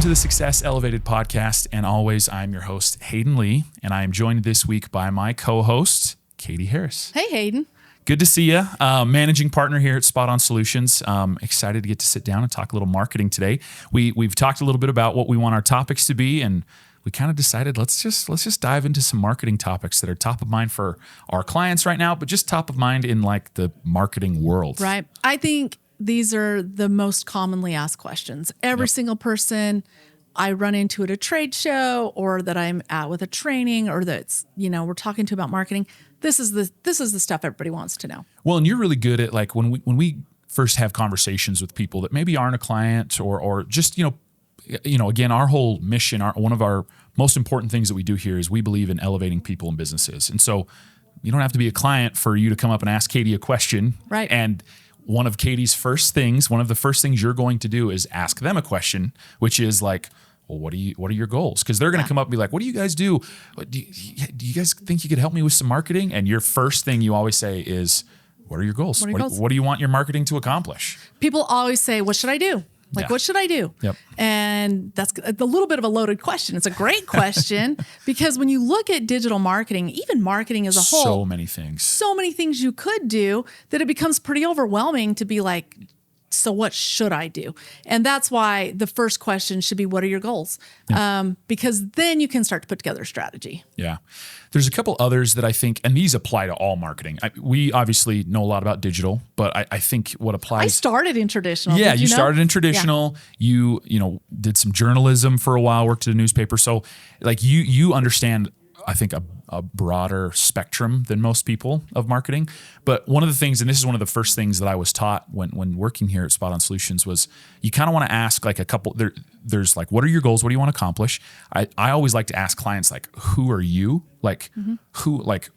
Welcome to the Success Elevated podcast. And always, I'm your host, Hayden Lee, and I am joined this week by my co-host, Katie Harris. Hey, Hayden. Good to see you. Managing partner here at Spot On Solutions. Excited to get to sit down and talk a little marketing today. We've talked a little bit about what we want our topics to be, and we kind of decided let's just dive into some marketing topics that are top of mind for our clients right now, but just top of mind in like the marketing world. Right. I think these are the most commonly asked questions. Every single person I run into at a trade show or that I'm at with a training or that's, we're talking to about marketing. This is the stuff everybody wants to know. Well, and you're really good at like when we first have conversations with people that maybe aren't a client or just, again, our whole mission, one of our most important things that we do here is we believe in elevating people and businesses. And so you don't have to be a client for you to come up and ask Katie a question. Right. And one of the first things you're going to do is ask them a question, which is like, well, what are your goals? Because they're going to come up and be like, what do you guys do? Do you guys think you could help me with some marketing? And your first thing you always say is, what are your goals? What do you want your marketing to accomplish? People always say, what should I do? What should I do? Yep. And that's a little bit of a loaded question. It's a great question because when you look at digital marketing, even marketing as a whole, so many things you could do that it becomes pretty overwhelming to be like, so what should I do? And that's why the first question should be, what are your goals? Yeah. Because then you can start to put together a strategy. Yeah. There's a couple others that I think, and these apply to all marketing. We obviously know a lot about digital, but I think what applies. I started in traditional. Yeah, you started in traditional. Yeah. You did some journalism for a while, worked at a newspaper. So like you understand, I think, a broader spectrum than most people of marketing. But one of the things, and this is one of the first things that I was taught when working here at Spot On Solutions, was you kind of want to ask like a couple, there's like, what are your goals? What do you want to accomplish? I always like to ask clients, like, who are you? Like,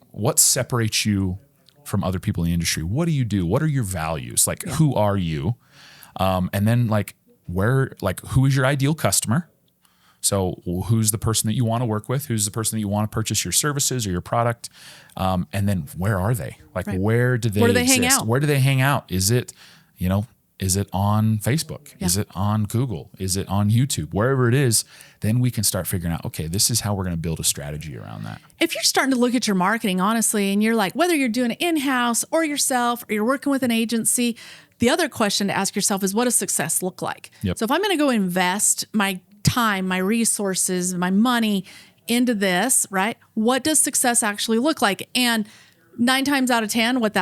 what separates you from other people in the industry? What do you do? What are your values? Like, who are you? And then like, who is your ideal customer? So who's the person that you want to work with? Who's the person that you want to purchase your services or your product? And then where are they? Like, where do they hang out? Where do they hang out? Is it on Facebook? Yeah. Is it on Google? Is it on YouTube? Wherever it is, then we can start figuring out, okay, this is how we're going to build a strategy around that. If you're starting to look at your marketing, honestly, and you're like, whether you're doing it in-house or yourself, or you're working with an agency, the other question to ask yourself is, what does success look like? Yep. So if I'm going to go invest my time, my resources, my money into this, right? What does success actually look like? And 9.9 times out of 10, what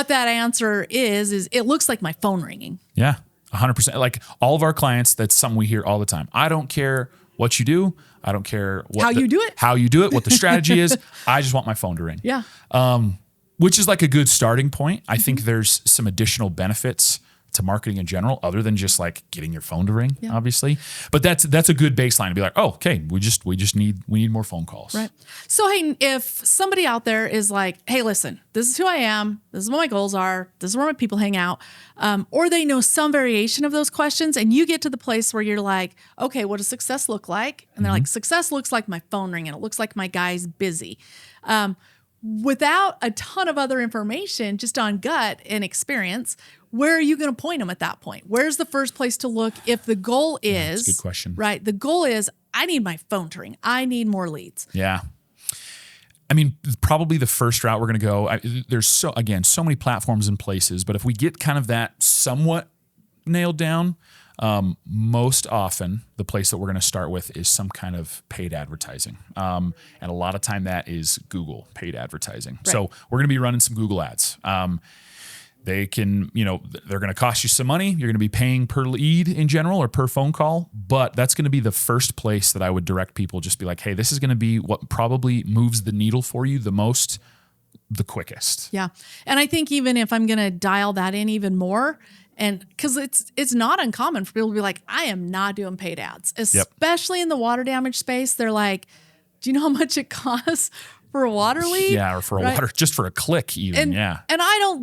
that answer is it looks like my phone ringing. Yeah, 100%. Like all of our clients, that's something we hear all the time. I don't care what you do. I don't care how you do it, what the strategy is. I just want my phone to ring. Yeah. Which is like a good starting point. I think there's some additional benefits to marketing in general, other than just like getting your phone to ring, obviously. But that's a good baseline to be like, oh, okay, we need more phone calls. Right. So Hayden, if somebody out there is like, hey, listen, this is who I am, this is what my goals are, this is where my people hang out, or they know some variation of those questions, and you get to the place where you're like, okay, what does success look like? And they're like, success looks like my phone ringing, it looks like my guy's busy. Without a ton of other information, just on gut and experience, where are you going to point them at that point? Where's the first place to look if the goal is... That's a good question. Right. The goal is, I need my phone to ring. I need more leads. Yeah. I mean, probably the first route we're going to go, there's so many platforms and places, but if we get kind of that somewhat nailed down, most often the place that we're going to start with is some kind of paid advertising. And a lot of time that is Google paid advertising. Right. So we're going to be running some Google ads. They can, they're going to cost you some money. You're going to be paying per lead in general or per phone call, but that's going to be the first place that I would direct people. Just be like, hey, this is going to be what probably moves the needle for you the most, the quickest. Yeah. And I think even if I'm going to dial that in even more, and because it's not uncommon for people to be like, I am not doing paid ads, especially in the water damage space. They're like, do you know how much it costs for a water leak? Yeah, or for a water, just for a click even. And I don't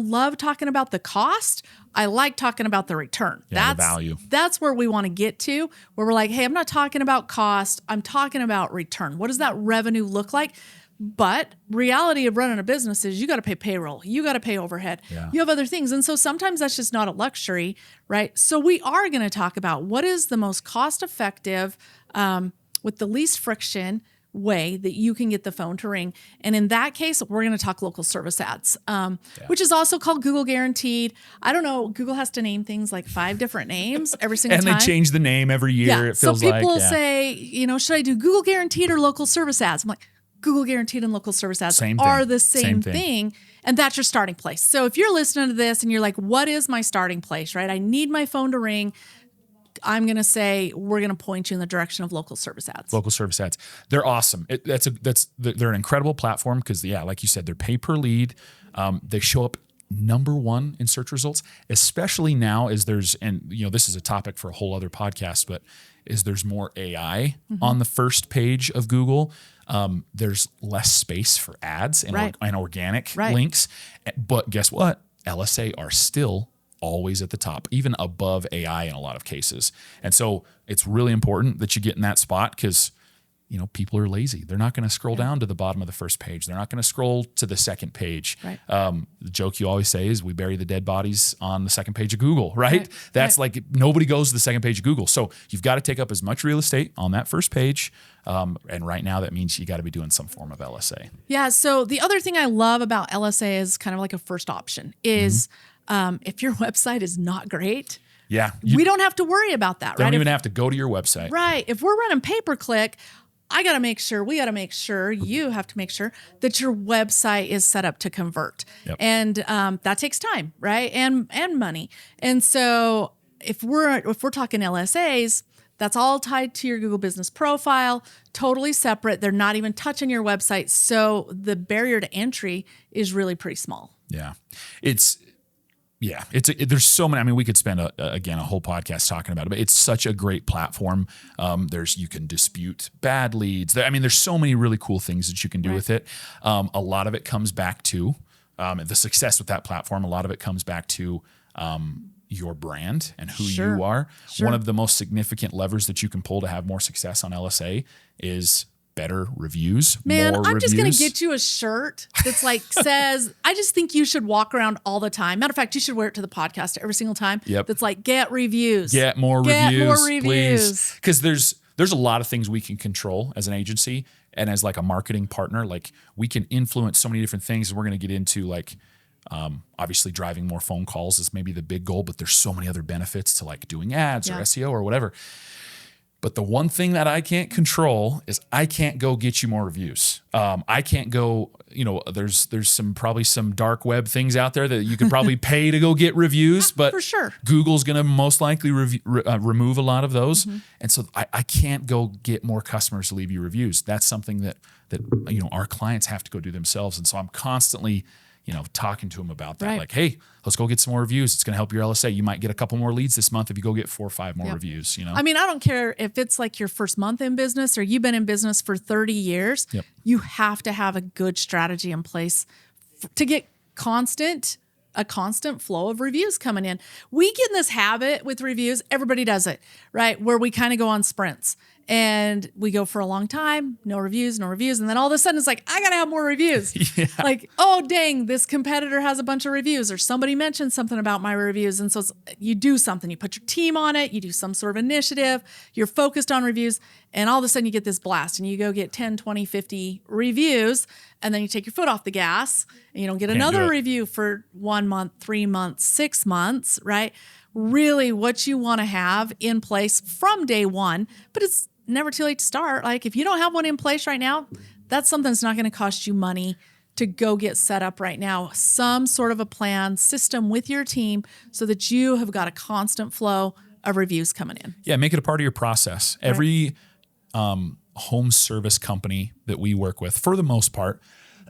love talking about the cost. I like talking about the return. Yeah, the value. That's where we want to get to, where we're like, hey, I'm not talking about cost. I'm talking about return. What does that revenue look like? But reality of running a business is you got to pay payroll, you got to pay overhead, you have other things. And so sometimes that's just not a luxury, right? So we are going to talk about what is the most cost effective, with the least friction way that you can get the phone to ring. And in that case, we're going to talk local service ads, which is also called Google Guaranteed. I don't know. Google has to name things like 5 different names every single time. And they change the name every year. It feels so people like, say, should I do Google Guaranteed or local service ads? I'm like, Google Guaranteed and local service ads are the same thing. And that's your starting place. So if you're listening to this and you're like, what is my starting place, right? I need my phone to ring. I'm going to say we're going to point you in the direction of local service ads. Local service ads. They're awesome. They're an incredible platform because, like you said, they're pay per lead. They show up number 1 in search results, especially now as there's, and this is a topic for a whole other podcast, but as there's more AI on the first page of Google, there's less space for ads and organic links. But guess what? LSA are still always at the top, even above AI in a lot of cases. And so it's really important that you get in that spot because, people are lazy. They're not going to scroll down to the bottom of the first page. They're not going to scroll to the second page. Right. The joke you always say is we bury the dead bodies on the second page of Google, right? That's like nobody goes to the second page of Google. So you've got to take up as much real estate on that first page. And right now that means you got to be doing some form of LSA. Yeah. So the other thing I love about LSA is kind of like a first option is if your website is not great, we don't have to worry about that. Don't even have to go to your website. Right. If we're running pay-per-click, we got to make sure, you have to make sure that your website is set up to convert. And that takes time, right? And money. And so if we're talking LSAs, that's all tied to your Google Business Profile, totally separate. They're not even touching your website. So the barrier to entry is really pretty small. Yeah. There's so many. I mean, we could spend a whole podcast talking about it, but it's such a great platform. You can dispute bad leads. There's so many really cool things that you can do with it. A lot of it comes back to the success with that platform. A lot of it comes back to your brand and who you are. One of the most significant levers that you can pull to have more success on LSA is better reviews. Man, I'm just going to get you a shirt that's like says, I just think you should walk around all the time. Matter of fact, you should wear it to the podcast every single time. That's like, get reviews. Get more reviews, please. Because there's a lot of things we can control as an agency and as like a marketing partner. Like we can influence so many different things. And we're going to get into like, obviously driving more phone calls is maybe the big goal, but there's so many other benefits to like doing ads or SEO or whatever. But the one thing that I can't control is I can't go get you more reviews. I can't go, there's probably some dark web things out there that you could probably pay to go get reviews, but for sure, Google's going to most likely remove a lot of those. And so I can't go get more customers to leave you reviews. That's something that our clients have to go do themselves. And so I'm constantly talking to them about that. Like, hey, let's go get some more reviews. It's going to help your LSA. You might get a couple more leads this month if you go get 4 or 5 more reviews, I don't care if it's like your first month in business or you've been in business for 30 years. You have to have a good strategy in place to get a constant flow of reviews coming in. We get in this habit with reviews. Everybody does it, right? Where we kind of go on sprints. And we go for a long time, no reviews. And then all of a sudden it's like, I got to have more reviews. Like, oh, dang, this competitor has a bunch of reviews or somebody mentioned something about my reviews. And so you do something, you put your team on it, you do some sort of initiative, you're focused on reviews. And all of a sudden you get this blast and you go get 10, 20, 50 reviews. And then you take your foot off the gas and you don't get another review for 1 month, 3 months, 6 months, right? Really what you want to have in place from day one, but it's never too late to start. Like if you don't have one in place right now, that's something that's not going to cost you money to go get set up right now. Some sort of a plan system with your team so that you have got a constant flow of reviews coming in. Yeah. Make it a part of your process. Every home service company that we work with, for the most part,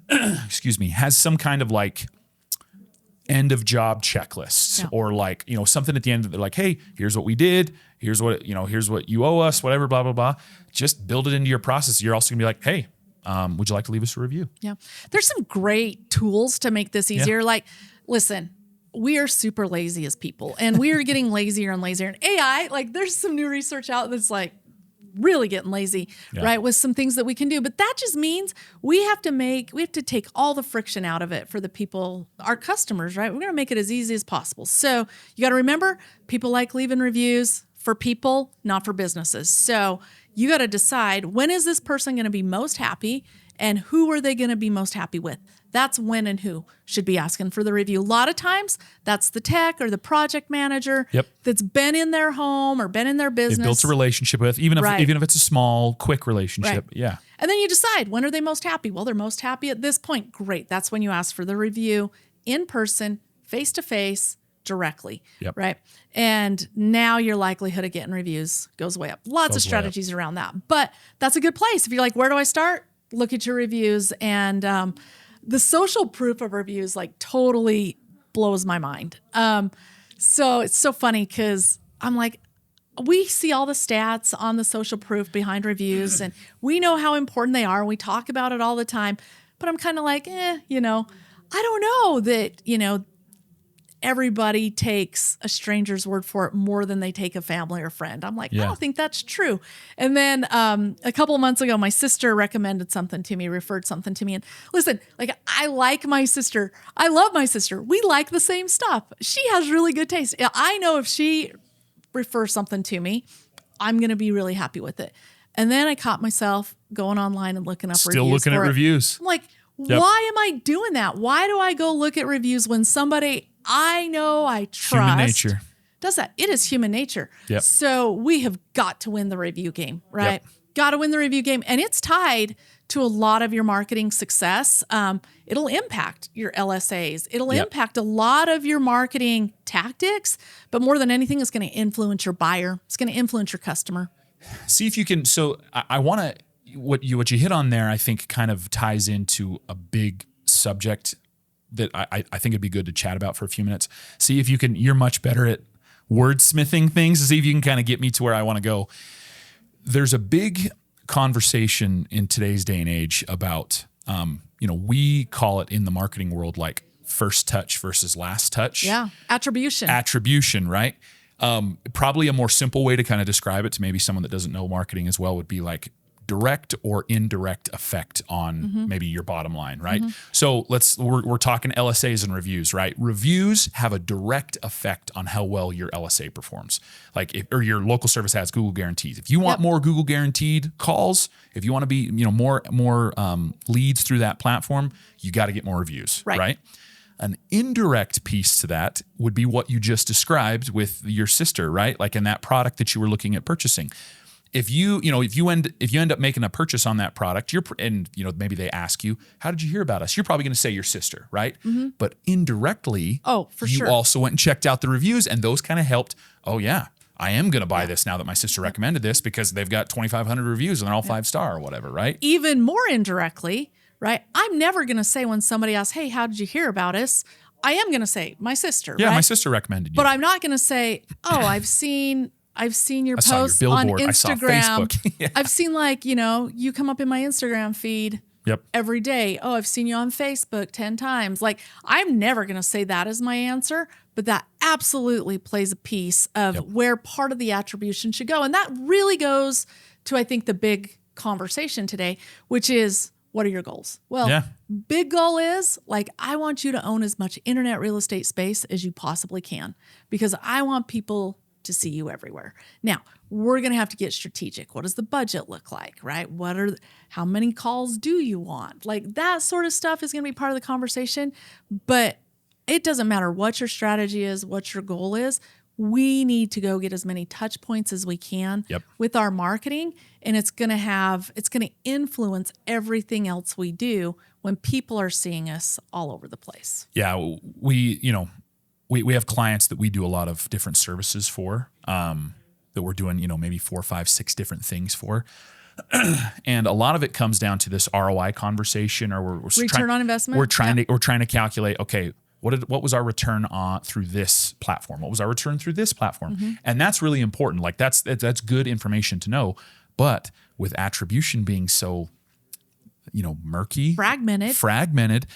has some kind of like end of job checklists or like, something at the end that they're like, hey, here's what we did. Here's what you owe us, whatever, blah, blah, blah. Just build it into your process. You're also gonna be like, hey, would you like to leave us a review? Yeah. There's some great tools to make this easier. Yeah. Like, listen, we are super lazy as people and we are getting lazier and lazier. And AI, like there's some new research out that's like, really getting lazy, right? With some things that we can do. But that just means we have to take all the friction out of it for the people, our customers, right? We're going to make it as easy as possible. So you got to remember, people like leaving reviews for people, not for businesses. So you got to decide, when is this person going to be most happy and who are they going to be most happy with? That's when and who should be asking for the review. A lot of times that's the tech or the project manager that's been in their home or been in their business. They've built a relationship with, even if it's a small, quick relationship. Right. Yeah. And then you decide, when are they most happy? Well, they're most happy at this point. Great. That's when you ask for the review in person, face-to-face, directly. Right. And now your likelihood of getting reviews goes way up. Lots of strategies around that. But that's a good place. If you're like, where do I start? Look at your reviews. And the social proof of reviews like totally blows my mind. So it's so funny because I'm like, we see all the stats on the social proof behind reviews and we know how important they are. We talk about it all the time, but I'm kind of like, I don't know that, everybody takes a stranger's word for it more than they take a family or friend. I'm like, I don't think that's true. And then a couple of months ago, my sister recommended something to me, referred something to me. And listen, like, I like my sister. I love my sister. We like the same stuff. She has really good taste. I know if she refers something to me, I'm going to be really happy with it. And then I caught myself going online and looking up reviews. Still looking at reviews. I'm like, why am I doing that? Why do I go look at reviews when somebody I know I trust human nature does that? It is human nature. So we have got to win the review game, right? Got to win the review game. And it's tied to a lot of your marketing success. It'll impact your LSAs. It'll impact a lot of your marketing tactics, but more than anything, it's going to influence your buyer. It's going to influence your customer. See if you can. So I want to, what you hit on there, I think kind of ties into a big subject that I think it'd be good to chat about for a few minutes. See if you can, you're much better at wordsmithing things, to see if you can kind of get me to where I want to go. There's a big conversation in today's day and age about, we call it in the marketing world, like first touch versus last touch. Yeah. Attribution, right? Probably a more simple way to kind of describe it to maybe someone that doesn't know marketing as well would be like direct or indirect effect on maybe your bottom line, right? So we're talking LSAs and reviews, right? Reviews have a direct effect on how well your LSA performs. Or your local service has Google guarantees. If you want more Google guaranteed calls, if you want to be, more leads through that platform, you got to get more reviews, right? An indirect piece to that would be what you just described with your sister, right? Like in that product that you were looking at purchasing. If you end up making a purchase on that product, maybe they ask you, how did you hear about us? You're probably going to say your sister, right? But indirectly, you also went and checked out the reviews, and those kind of helped. Oh yeah, I am going to buy this now that my sister recommended this because they've got 2,500 reviews and they're all 5-star or whatever, right? Even more indirectly, right? I'm never going to say when somebody asks, hey, how did you hear about us? I am going to say my sister, right? My sister recommended you. But I'm not going to say, I've seen your posts on Instagram. I saw Facebook. I've seen you come up in my Instagram feed every day. Oh, I've seen you on Facebook 10 times. Like, I'm never going to say that as my answer, but that absolutely plays a piece of where part of the attribution should go. And that really goes to, I think, the big conversation today, which is, what are your goals? Well, big goal is I want you to own as much internet real estate space as you possibly can, because I want people to see you everywhere. Now, we're going to have to get strategic. What does the budget look like, right? How many calls do you want? Like, that sort of stuff is going to be part of the conversation, but it doesn't matter what your strategy is, what your goal is. We need to go get as many touch points as we can with our marketing, and it's going to influence everything else we do when people are seeing us all over the place. Yeah, we have clients that we do a lot of different services for, that we're doing, maybe 4, 5, 6 different things for. And a lot of it comes down to this ROI conversation, or we're return on investment. We're trying to calculate, okay, what was our return on through this platform? What was our return through this platform? And that's really important. Like that's good information to know. But with attribution being so, murky, fragmented,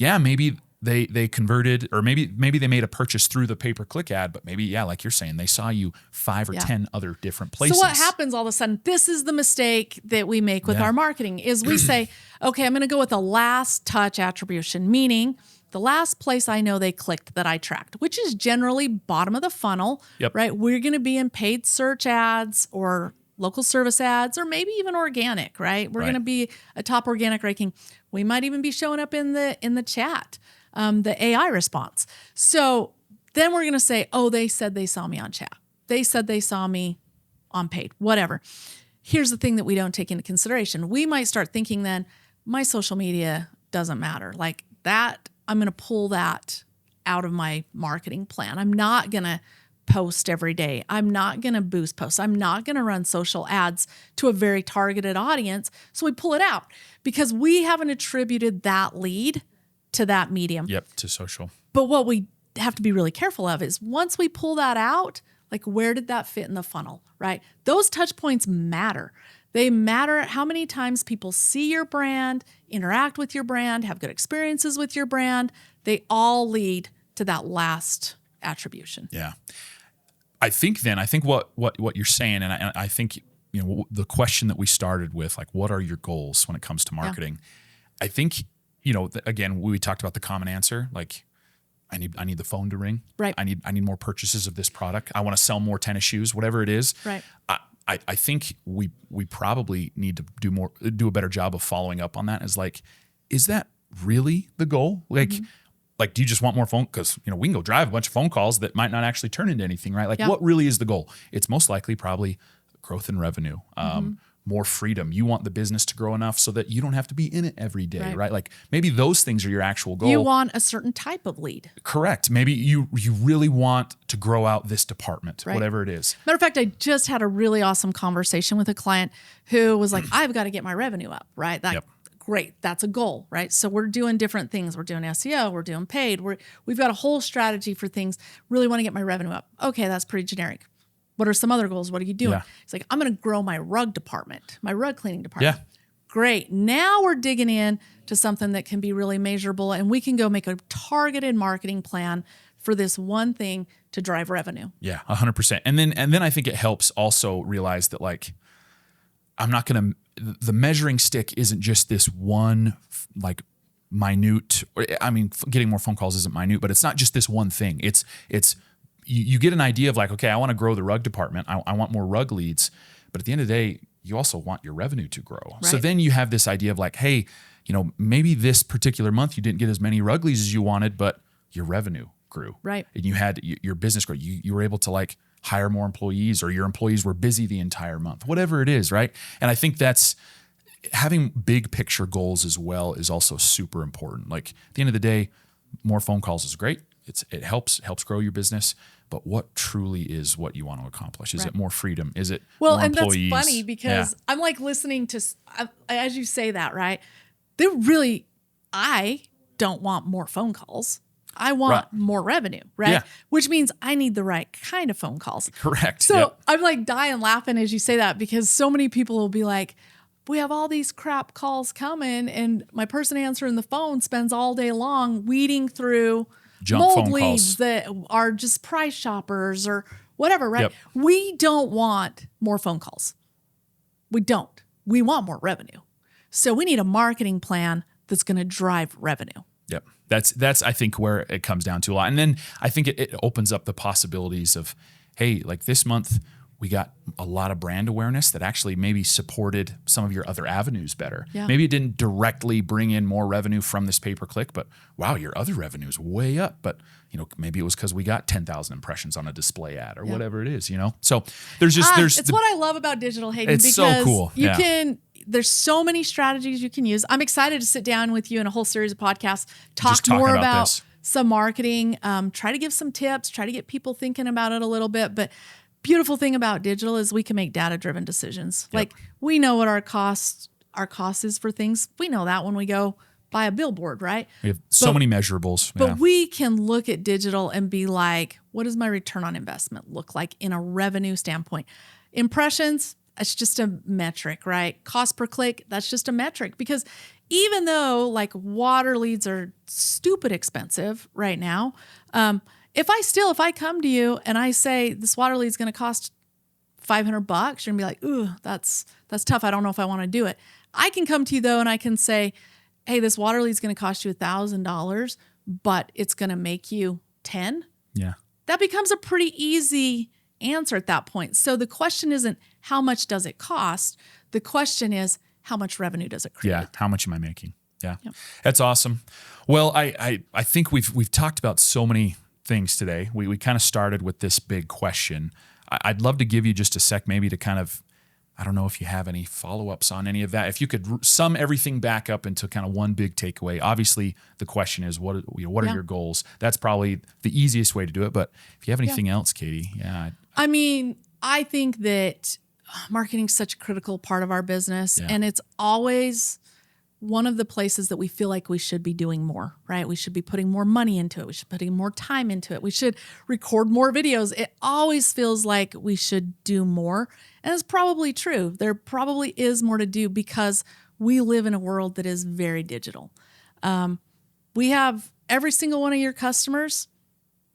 maybe they converted, or maybe they made a purchase through the pay-per-click ad, but maybe, yeah, like you're saying, they saw you 5 or 10 other different places. So what happens all of a sudden, this is the mistake that we make with our marketing, is we say, okay, I'm going to go with a last touch attribution, meaning the last place I know they clicked that I tracked, which is generally bottom of the funnel, right? We're going to be in paid search ads or local service ads, or maybe even organic, right? We're going to be a top organic ranking. We might even be showing up in the chat, the AI response. So then we're going to say, oh, they said they saw me on chat. They said they saw me on paid, whatever. Here's the thing that we don't take into consideration. We might start thinking then, my social media doesn't matter. Like that, I'm going to pull that out of my marketing plan. I'm not going to post every day. I'm not going to boost posts. I'm not going to run social ads to a very targeted audience. So we pull it out because we haven't attributed that lead to that medium. To social. But what we have to be really careful of is once we pull that out, like where did that fit in the funnel, right? Those touch points matter. They matter how many times people see your brand, interact with your brand, have good experiences with your brand. They all lead to that last attribution. Yeah. I think what you're saying, and I think, the question that we started with, like, what are your goals when it comes to marketing? I think, again, we talked about the common answer, like, I need the phone to ring. Right. I need more purchases of this product. I want to sell more tennis shoes, whatever it is. Right. I think we probably need to do a better job of following up on that. Is that really the goal? Like, do you just want more phone? Because, we can go drive a bunch of phone calls that might not actually turn into anything, right? Like, what really is the goal? It's most likely probably growth in revenue, more freedom. You want the business to grow enough so that you don't have to be in it every day, right? Like, maybe those things are your actual goal. You want a certain type of lead. Correct. Maybe you really want to grow out this department, whatever it is. Matter of fact, I just had a really awesome conversation with a client who was like, I've got to get my revenue up, right? Great. That's a goal, right? So we're doing different things. We're doing SEO. We're doing paid. We've got a whole strategy for things. Really want to get my revenue up. Okay, that's pretty generic. What are some other goals? What are you doing? Yeah. It's like, I'm going to grow my rug department, my rug cleaning department. Yeah. Great. Now we're digging in to something that can be really measurable, and we can go make a targeted marketing plan for this one thing to drive revenue. Yeah, 100%. And then I think it helps also realize that, like, the measuring stick isn't just this one, like, minute. Getting more phone calls isn't minute, but it's not just this one thing. It's you get an idea of, like, okay, I want to grow the rug department. I want more rug leads. But at the end of the day, you also want your revenue to grow. Right. So then you have this idea of, like, hey, maybe this particular month you didn't get as many rug leads as you wanted, but your revenue grew. Right. And you had your business grow. You were able to, like, hire more employees, or your employees were busy the entire month, whatever it is, right? And I think that's having big picture goals as well is also super important. Like, at the end of the day, more phone calls is great. It helps grow your business, but what truly is what you want to accomplish? Is it more freedom? Is it more employees? That's funny because I'm like listening to, as you say that, right? I don't want more phone calls. I want more revenue, right? Yeah. Which means I need the right kind of phone calls. Correct. So I'm like dying laughing as you say that, because so many people will be like, we have all these crap calls coming, and my person answering the phone spends all day long weeding through junk mold phone leads calls that are just price shoppers or whatever, right? Yep. We don't want more phone calls. We don't. We want more revenue. So we need a marketing plan that's going to drive revenue. Yep. That's I think where it comes down to a lot. And then I think it opens up the possibilities of, hey, like, this month we got a lot of brand awareness that actually maybe supported some of your other avenues better. Yeah. Maybe it didn't directly bring in more revenue from this pay-per-click, but wow, your other revenue is way up. But, maybe it was because we got 10,000 impressions on a display ad or whatever it is, So there's it's what I love about digital, Hayden. It's so cool. There's so many strategies you can use. I'm excited to sit down with you in a whole series of podcasts, talk more about some marketing, try to give some tips, try to get people thinking about it a little bit. But beautiful thing about digital is we can make data-driven decisions. Yep. Like, we know what our cost is for things. We know that when we go buy a billboard, right? We have so many measurables. But we can look at digital and be like, what does my return on investment look like in a revenue standpoint? Impressions, it's just a metric, right? Cost per click, that's just a metric. Because even though like water leads are stupid expensive right now, if I come to you and I say this water lead is going to cost $500, you're gonna be like, ooh, that's tough. I don't know if I want to do it. I can come to you though, and I can say, hey, this water lead is going to cost you $1,000, but it's going to make you 10. Yeah. That becomes a pretty easy answer at that point. So the question isn't how much does it cost? The question is how much revenue does it create? Yeah. How much am I making? Yeah. Yep. That's awesome. Well, I think we've talked about so many things today. We kind of started with this big question. I'd love to give you just a sec maybe to kind of, I don't know if you have any follow-ups on any of that. If you could sum everything back up into kind of one big takeaway. Obviously, the question is, what are your goals? That's probably the easiest way to do it. But if you have anything else, Katie, I mean, I think that marketing is such a critical part of our business, and it's always one of the places that we feel like we should be doing more, right? We should be putting more money into it. We should be putting more time into it. We should record more videos. It always feels like we should do more. And it's probably true. There probably is more to do because we live in a world that is very digital. We have every single one of your customers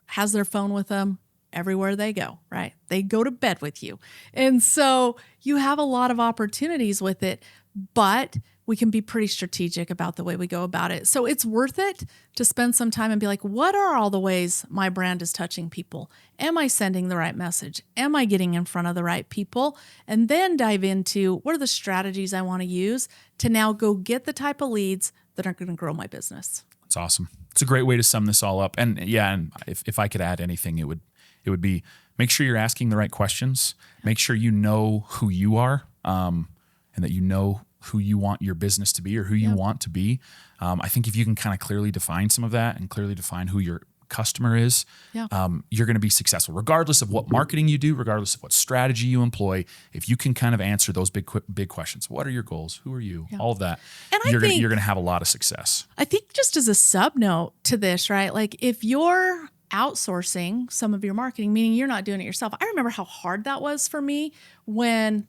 has their phone with them everywhere they go, right? They go to bed with you. And so you have a lot of opportunities with it, but we can be pretty strategic about the way we go about it. So it's worth it to spend some time and be like, what are all the ways my brand is touching people? Am I sending the right message? Am I getting in front of the right people? And then dive into what are the strategies I want to use to now go get the type of leads that are going to grow my business. That's awesome. It's a great way to sum this all up. And and if I could add anything, it would be make sure you're asking the right questions. Make sure you know who you are, and that you know who you want your business to be or who you want to be. I think if you can kind of clearly define some of that and clearly define who your customer is, you're going to be successful, regardless of what marketing you do, regardless of what strategy you employ. If you can kind of answer those big questions, what are your goals? Who are you? All of that, and you're going to have a lot of success. I think just as a sub note to this, right? Like if you're outsourcing some of your marketing, meaning you're not doing it yourself. I remember how hard that was for me when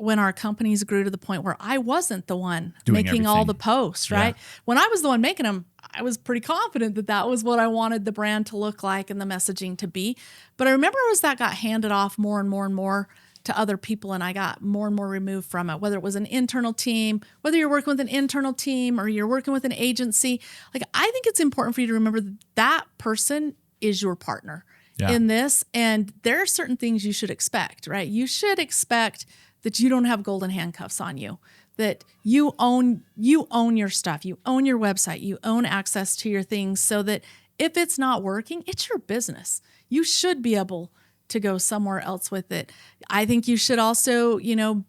our companies grew to the point where I wasn't the one doing making all the posts, right? Yeah. When I was the one making them, I was pretty confident that that was what I wanted the brand to look like and the messaging to be. But I remember as that got handed off more and more and more to other people, and I got more and more removed from it, whether it was an internal team, whether you're working with an internal team or you're working with an agency. Like, I think it's important for you to remember that that person is your partner in this. And there are certain things you should expect, right? You should expect that you don't have golden handcuffs on you, that you own your stuff, you own your website, you own access to your things, so that if it's not working, it's your business. You should be able to go somewhere else with it. I think you should also,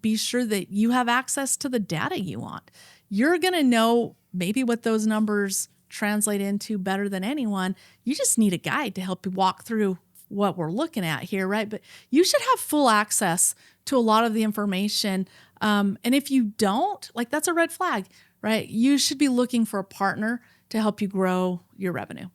be sure that you have access to the data you want. You're going to know maybe what those numbers translate into better than anyone. You just need a guide to help you walk through what we're looking at here, right? But you should have full access to a lot of the information. And if you don't, like, that's a red flag, right? You should be looking for a partner to help you grow your revenue.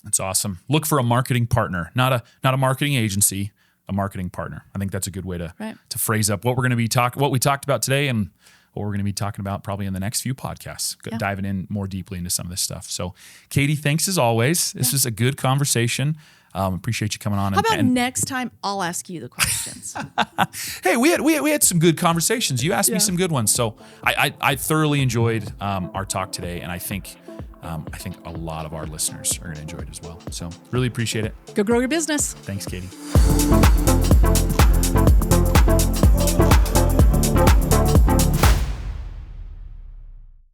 That's awesome. Look for a marketing partner, not a marketing agency, a marketing partner. I think that's a good way to phrase up what we're going to be what we talked about today and what we're going to be talking about probably in the next few podcasts, diving in more deeply into some of this stuff. So, Katie, thanks as always. This is a good conversation. Appreciate you coming on. How about next time I'll ask you the questions? Hey, we had some good conversations. You asked me some good ones. So I thoroughly enjoyed our talk today, and I think a lot of our listeners are going to enjoy it as well. So really appreciate it. Go grow your business. Thanks, Katie.